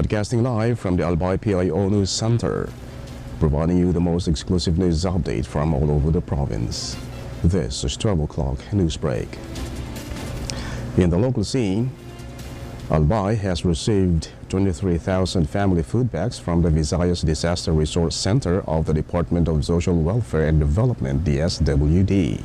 Broadcasting live from the Albay PIO News Center, providing you the most exclusive news update from all over the province. This is 12 o'clock Newsbreak. In the local scene, Albay has received 23,000 family food bags from the Visayas Disaster Resource Center of the Department of Social Welfare and Development, DSWD.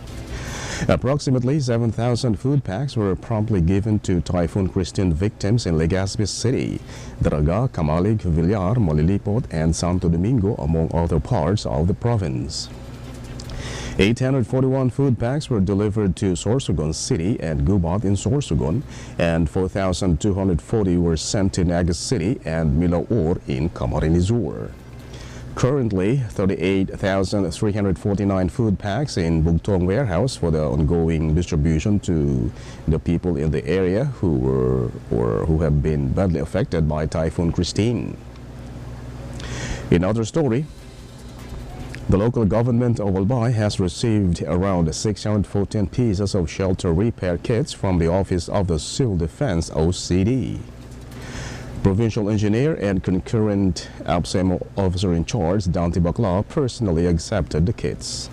Approximately 7,000 food packs were promptly given to Typhoon Christine victims in Legazpi City, Daraga, Camalig, Villar, Molilipot, and Santo Domingo, among other parts of the province. 841 food packs were delivered to Sorsogon City and Gubat in Sorsogon, and 4,240 were sent to Naga City and Milaor in Camarines Sur. Currently, 38,349 food packs in Bugtong warehouse for the ongoing distribution to the people in the area who have been badly affected by Typhoon Christine. In other story, the local government of Albay has received around 614 pieces of shelter repair kits from the Office of the Civil Defense OCD. Provincial Engineer and Concurrent ABSEM Officer in Charge, Dante Baclaw, personally accepted the kits.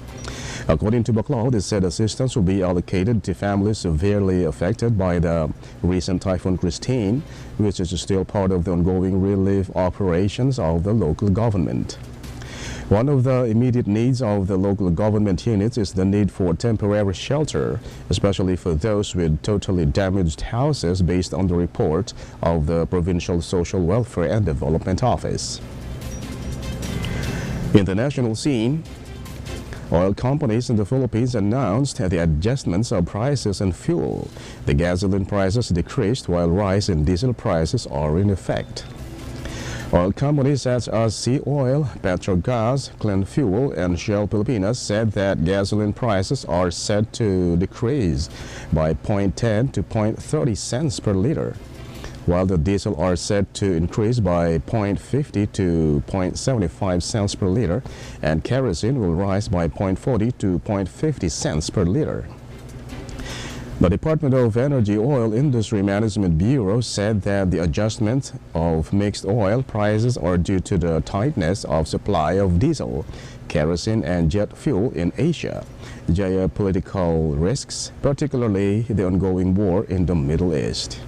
According to Baclaw, the said assistance will be allocated to families severely affected by the recent Typhoon Christine, which is still part of the ongoing relief operations of the local government. One of the immediate needs of the local government units is the need for temporary shelter, especially for those with totally damaged houses, based on the report of the Provincial Social Welfare and Development Office. In the national scene, oil companies in the Philippines announced the adjustments of prices in fuel. The gasoline prices decreased while rise in diesel prices are in effect. Oil companies such as Sea Oil, Petrogas, Clean Fuel, and Shell Pilipinas said that gasoline prices are set to decrease by 0.10 to 0.30 cents per liter, while the diesel are set to increase by 0.50 to 0.75 cents per liter, and kerosene will rise by 0.40 to 0.50 cents per liter. The Department of Energy Oil Industry Management Bureau said that the adjustment of mixed oil prices are due to the tightness of supply of diesel, kerosene, and jet fuel in Asia, geopolitical risks, particularly the ongoing war in the Middle East.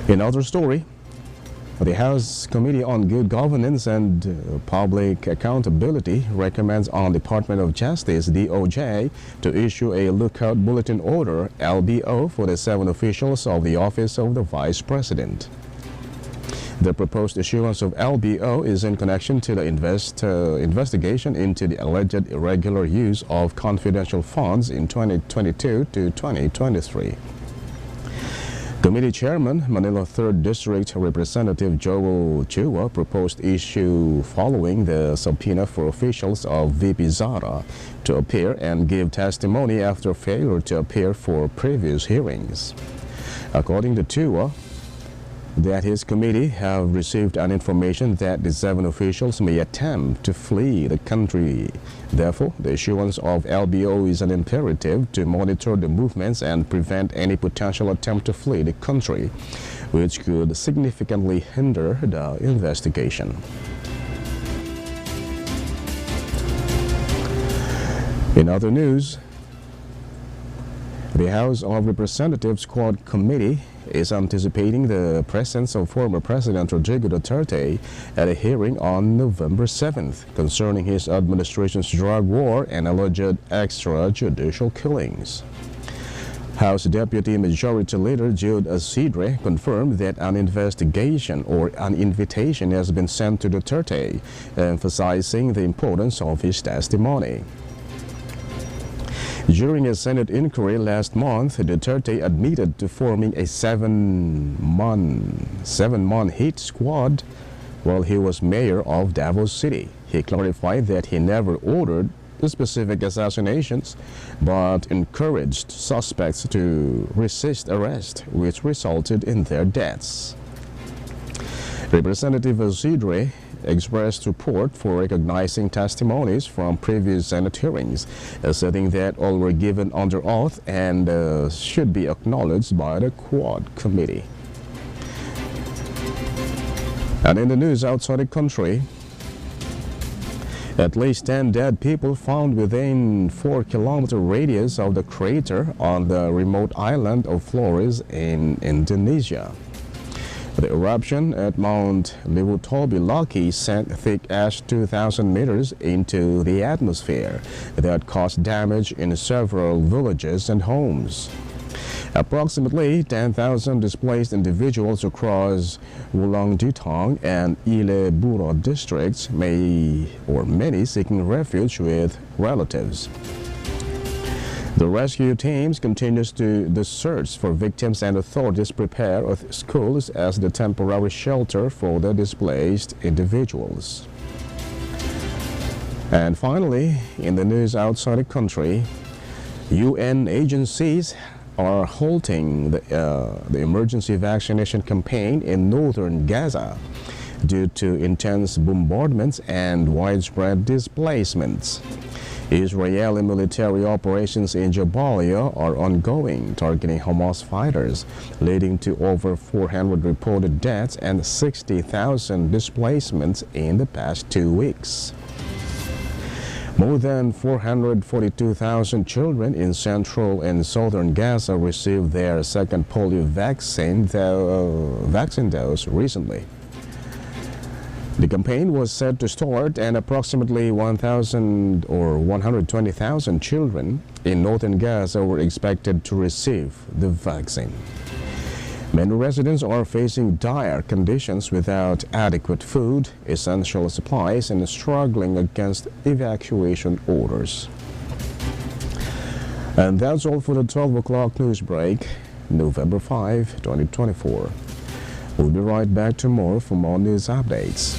In other story, the House Committee on Good Governance and Public Accountability recommends on Department of Justice (DOJ) to issue a Lookout Bulletin Order (LBO) for the 7 officials of the Office of the Vice President. The proposed issuance of LBO is in connection to the investigation into the alleged irregular use of confidential funds in 2022 to 2023. Committee Chairman, Manila 3rd District Representative Joel Chua proposed issue following the subpoena for officials of VP Zara to appear and give testimony after failure to appear for previous hearings. According to Chua, that his committee have received an information that the 7 officials may attempt to flee the country. Therefore, the issuance of LBO is an imperative to monitor the movements and prevent any potential attempt to flee the country, which could significantly hinder the investigation. In other news, the House of Representatives Quad Committee is anticipating the presence of former President Rodrigo Duterte at a hearing on November 7th concerning his administration's drug war and alleged extrajudicial killings. House Deputy Majority Leader Jude Isidre confirmed that an investigation or an invitation has been sent to Duterte, emphasizing the importance of his testimony. During a Senate inquiry last month, Duterte admitted to forming a seven-man hit squad while he was mayor of Davao City. He clarified that he never ordered specific assassinations, but encouraged suspects to resist arrest, which resulted in their deaths. Representative Isidre expressed support for recognizing testimonies from previous Senate hearings, asserting that all were given under oath and should be acknowledged by the Quad Committee. And in the news outside the country, at least 10 dead people found within 4-kilometer radius of the crater on the remote island of Flores in Indonesia. The eruption at Mount Lewutolbilaki sent thick ash 2,000 meters into the atmosphere that caused damage in several villages and homes. Approximately 10,000 displaced individuals across Wulang-Ditong and Ile-Buro districts, many seeking refuge with relatives. The rescue teams continues the search for victims, and authorities prepare schools as the temporary shelter for the displaced individuals. And finally, in the news outside the country, UN agencies are halting the emergency vaccination campaign in northern Gaza due to intense bombardments and widespread displacements. Israeli military operations in Jabalia are ongoing, targeting Hamas fighters, leading to over 400 reported deaths and 60,000 displacements in the past 2 weeks. More than 442,000 children in central and southern Gaza received their second polio vaccine dose recently. The campaign was set to start, and approximately 120,000 children in northern Gaza were expected to receive the vaccine. Many residents are facing dire conditions without adequate food, essential supplies, and struggling against evacuation orders. And that's all for the 12 o'clock news break, November 5, 2024. We'll be right back tomorrow for more news updates.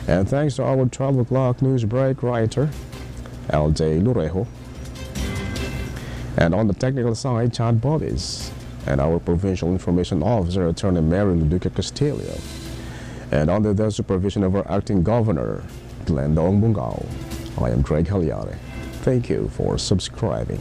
And thanks to our 12 o'clock news break writer, Albay PIO, and on the technical side, Chad Bodies, and our Provincial Information Officer, Attorney Mary Luduca Castillo, and under the supervision of our Acting Governor, Glenda Ongbungao. I am Greg Hallare. Thank you for subscribing.